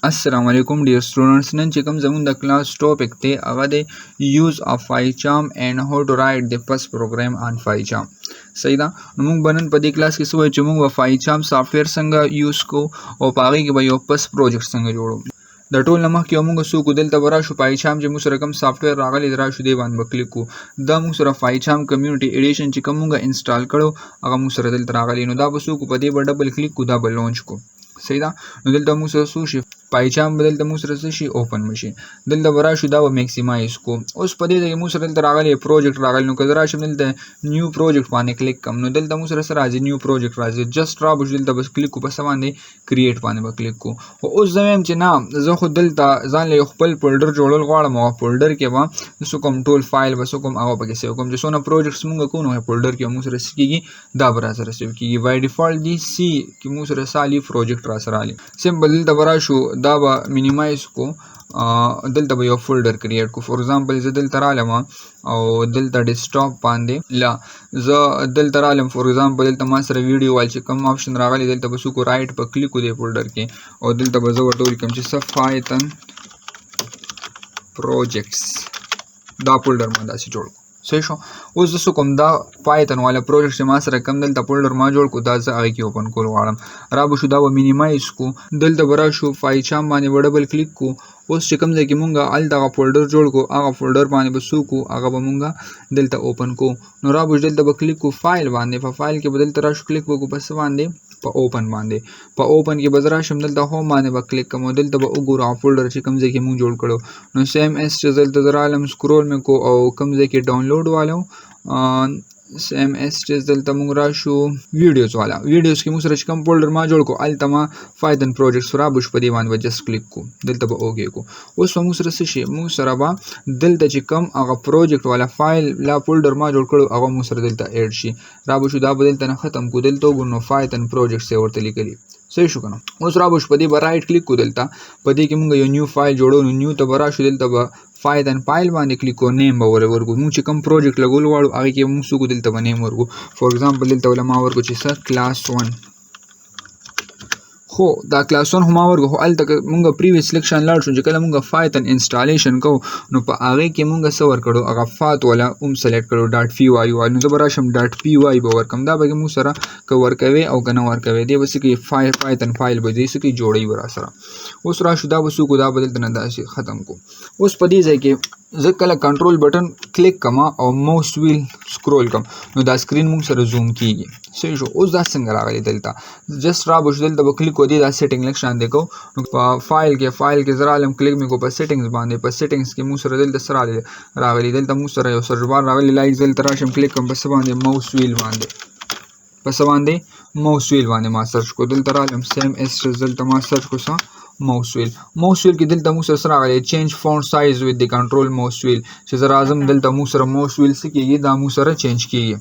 अस्सलाम वालेकुम dear students. None چې کوم زموږ د کلاس ټاپک دی هغه د یوز اف فایچام اینڈ هاو ټو رائټ د فرست پروګرام آن فایچام. صحیح ده. نو موږ بنن په دې کلاس کې څه وایو چې موږ فایچام سافټویر څنګه یوز کو او په هغې کې به یو فرست پروجیکټ څنګه جوړو. د ټول نه مخکې موږ څوک دلته به راشو فایچام چې موږ سره کوم سافټویر راغلی دی راشو دې باندې به کلیک کړو. دا موږ سره فایچام کمیونټي ایډیشن چې کوم موږ انسټال کړو هغه موږ سره دلته راغلی. نو دا به څوک په دې به ډبل کلیک کړو دا به لانچ کو. صحیح ده. نو دلته موږ سره څه شي فایچام به دلته موږ سره څه شي اوپن بشي. دلته به راشو دا به میکسیمایز کو. اوس په دې ځای کې موږ سره دلته راغلی پروجیکټ راغلی. نو که زه راشم دلته نیو پروجیکټ باندې کلیک کړم نو دلته موږ سره څه راځي نیو پروجیکټ راځي. جسټ را به شو دلته بس کلیک کو په څه باندې کریټ باندې به کلیک کو. خو اوس زه وایم چې نه زه خو دلته ځان له یو خپل فولډر جوړول غواړم او فولډر کې به څه کوم ټول فایل به څه کوم هغه پکې سیو کوم چې څونه پروجیکټس موږ کوو نو فولډر کې موږ سره څه کېږي دا به را سره سیو کېږي. بای ډیفالټ دی سی کې موږ سره سالي پروجیکټ را سره راغلی. سمپل دلته به راشو دا به مینیمایز کو. دلته به یو فولډر کریټ کو. فور ایگزامپل زه دلته رالم او دلته ډیسکټاپ باندې لا زه دلته رالم فور ایگزامپل دلته ما سره ویډیو وال چې کوم آپشن راغلی دلته به څوک رایټ په کلیک کو دی فولډر کې او دلته به زه ورته ولیکم چې صفایتن پروجیکټس دا فولډر ما داسې جوړ کو. صحیح شو. اوس زه څه کوم دا پایتن والا پروجیکټ چې ما سره کم دلته فولډر ما جوړ کو دا زه هغې کې اوپن کول غواړم. را به شو دا به مینیمایز کو. دلته به راشو فایچام باندې به ډبل کلیک کو. اوس چې کوم ځای کې مونږ هلته هغه فولډر جوړ کو هغه فولډر باندې به څه کو هغه به مونږ دلته اوپن کو. نو را به دلته به کلیک کو فایل باندې په فایل کې به دلته راشو کلیک وکړو په څه باندې په اوپن باندې. په اوپن کې به زه راشم دلته هوم باندې به کلیک کوم او دلته به وګورو هغه فولډر چې کوم ځای کې مونږ جوړ کړو. نو سیم ایس چې دلته زه رالم سکرول مې کو او کوم ځای کې ډاونلوډ والو سیم ایس چې دلته مونږ راشو ویډیوز والا ویډیوز کې مونږ سره چې کوم فولډر ما جوړ کو هلته ما فایتن پروجیکټس را به شو په دې باندې به جسټ کلیک کو دلته به اوکې کو. اوس به مونږ سره څه شي مونږ سره به دلته چې کوم هغه پروجیکټ والا فایل لا فولډر ما جوړ کړو هغه مونږ سره دلته ایډ شي. را به شو دا به دلته نه ختم کو دلته وګورو نو فایتن پروجیکټس یې ورته لیکلي. صحیح شو که نه. اوس را به شو په دې به رایټ کلیک کو دلته په دې کې مونږ یو نیو فایل جوړو نو نیو ته به راشو دلته به فایتن فایل باندې کلیک کو نیم به ورکو. مونږ چې کوم پروجیکټ لګول غواړو هغې کې مونږ څه کو دلته به نیم ورکو. فور ایگزامپل دلته ولا ما ورکو چې څه کلاس 1 خو دا کلاس 1 هم ورکو. خو هلته مونږ پریویس سلیکشن لاړ شو چې کله مونږ فایتن انسټالیشن کوو نو په هغې کې مونږ څه ورکړو هغه فات والا هم سلیکټ کړو ډاټ پی واي والا. نو زه به راشم ډاټ پی واي به ورکم دا به مونږ سره که ورکوي او که نه ورکوي دی به څه کوي فایتن فایل به دی څه کوي جوړوي به را سره. اوس راشو دا به څه کو دا به دلته نه داسې ختم کو. اوس په دې ځای کې زه کله کنټرول بټن کلیک کما او ماوس ویل سکرول کم نو دا سکرین مونږ سره زوم کیږي. صحیح شو. اوس دا څنګه راغلی دلته جسټ را به شو دلته به کلیک ودی دا سیټینګ لږ شان دی کو نو په فایل کې زه رالم کلیک مې کو په سیټینګز باندې په سیټینګز کې مونږ سره دلته څه راغلی دلته مونږ سره یو سرچ بار راغلی لایک دلته راشم کلیک کوم په څه باندې ماوس ویل باندې په څه باندې ماوس ویل باندې ما سرچ کو دلته رالم سیم ایس دلته ما سرچ کو څه ماوس ویل کې دلته موږ سره راغلی چینج فونټ سایز وذ د کنټرول ماوس ویل چې زه راځم دلته موږ سره ماوس ویل څه کېږي دا موږ سره چینج کېږي.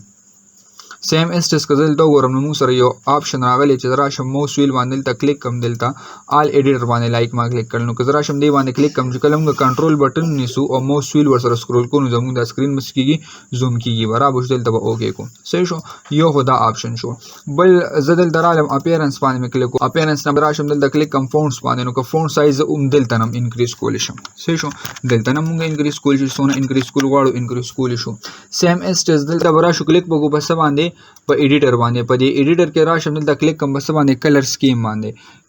سیم ایس ټس که دلته وګورم نو موږ سره یو آپشن راغلی چې زه راشم ماوس ویل باندې دلته کلیک کوم دلته آل ایډیټر باندې لایک ما کلیک کړل نو که زه راشم دې باندې کلیک کوم چې کله موږ کنټرول بټن نیسو او ماوس ویل ورسره سکرول کوو نو زموږ دا سکرین به څه کېږي زوم کېږي برابر شو دلته به اوکې کو. صحیح شو. یو خو دا آپشن شو. بل زه دلته رالم اپیرنس باندې مې کلیک کو اپیرنس نه به راشم دلته کلیک کوم فونټس باندې نو که فونټ سایز هم دلته نه انکریز کولی شم. صحیح شو. دلته نه موږ انکریز کولی شو څونه انکریز کول غواړو انکریز کولی شو. سیم ایس ټس دلته به راشو کلیک وکړو په څه باندې په ایډیټر باندې په دې ایډیټر کې راشم دلته کلیک کوم بس باندې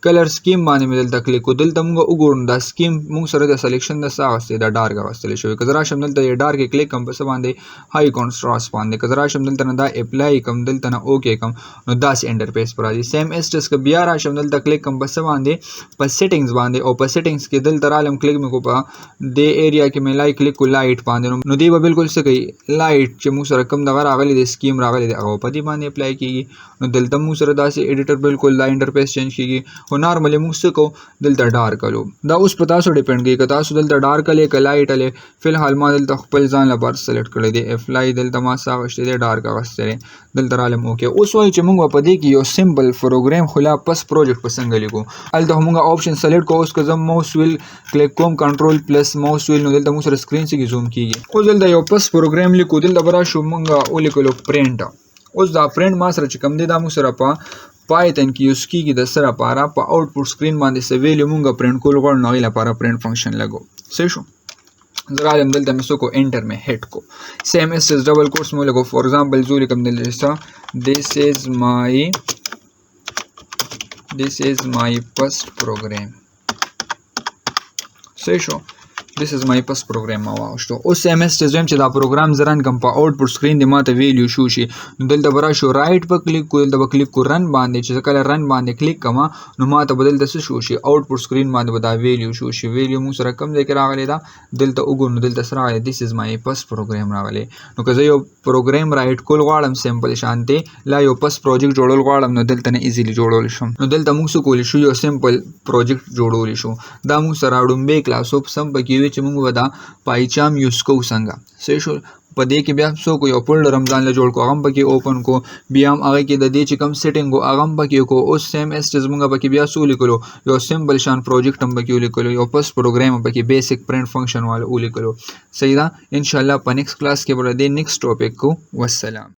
کلر سکیم باندې مې دلته کلیک کو دلته موږ وګورو دا سکیم موږ سره د سلیکشن د څه اغوستی دا ډارک اغوستلی شوی. که زه راشم دلته یې ډارک کلیک کوم بس باندې های کانټراسټ باندې که زه راشم دلته نه دا اپلای کوم دلته نه اوکې کوم نو داسې انټرفیس پر راځي. سیم ایس ټس که بیا راشم دلته کلیک کوم بس باندې په سیټینګز باندې او په سیټینګز کې دلته رالم کلیک مې کو په دې ایریا کې مې لای کلیک کو لایټ باندې نو دی به بالکل څه کوي لایټ چې موږ سره کوم دغه راغلی د سکیم راغلی دی هغه په دې باندې اپلای کېږي. نو دلته موږ سره داسې ایډیټر بالکل دا انټرفیس چینج کېږي. خو نارملی موږ څه کوو دلته ډارک کړو دا اوس په تاسو ډیپینډ کوي که تاسو دلته ډارک کړئ که لایټ کړئ. فی الحال ما دلته خپل ځان لپاره سلیکټ کړی دی اپلای دلته ما څه اغوستی دی ډارک اغوستی دی دلته رالم اوکې. اوس وایو چې موږ په دې کې یو سمپل پروګرام خو لا پس پروجیکټ په څنګه لیکو هلته موږ آپشن سلیکټ کوو. اوس که زه ماوس ویل کلیک کوم کنټرول پلس ماوس ویل نو دلته موږ سره سکرین څخه زوم کېږي. اوس دلته یو پس پروګرام لیکو دلته به راشو موږ ولیکلو پرنټ. اوس دا پرنټ ما سره چې کوم دی دا موږ سره په پایتن کې یوز کیږي د سره لپاره په آوټپوټ سکرین باندې څه ویلیو مونږ پرنټ کول غواړو نو هغې لپاره پرنټ فنکشن لګو. صحیح شو. زه راغلم دلته مې څه کو انټر مې هټ کو سیم اس اس ډبل کوټس مې لګو فور ایگزامپل زه لیکم دلته this is my first program. صحیح شو. This is my first program ما واغشتو. اوس ایم اس ته زویم چې دا پروګرام زه رن کم په آوټپوټ سکرین دی ماته ویلیو شو شي نو دلته به راشو رایټ په کلیک کو دلته به کلیک کو رن باندې چې کله رن باندې کلیک کوم نو ماته به دلته څه شو شي آوټپوټ سکرین باندې به دا ویلیو شو شي. ویلیو موږ سره کم ځای کې راغلی دا دلته وګورو نو دلته سره راغلی this is my first program راغلی. نو که زه یو پروګرام رایټ کول غواړم سمپل شانتي لا یو first project جوړول غواړم نو دلته نه ایزیلی جوړول شم. نو دلته موږ څه کولی شو یو سمپل پروجیکټ جوړولی شو. دا موږ سره ډومبې کلاس اوپ سم پکې وي چې موږ به دا پایچام یوز کوو څنګه. صحیح شو. په دې کې بیا څوک یو فولډر هم ځان له جوړ کو هغه هم پکې اوپن کو بیا هم هغې کې د دې چې کوم سیټینګ و هغه هم پکې کو. اوس سیم ایسټز موږ پکې بیا څه ولیکلو یو سمپل شان پروجیکټ هم پکې ولیکلو یو فسټ پروګرام هم پکې بیسک پرنټ فنکشن والا ولیکلو. صحیح ده. انشاءالله په نیکسټ کلاس کې به د دې نیکسټ ټاپک کو. والسلام.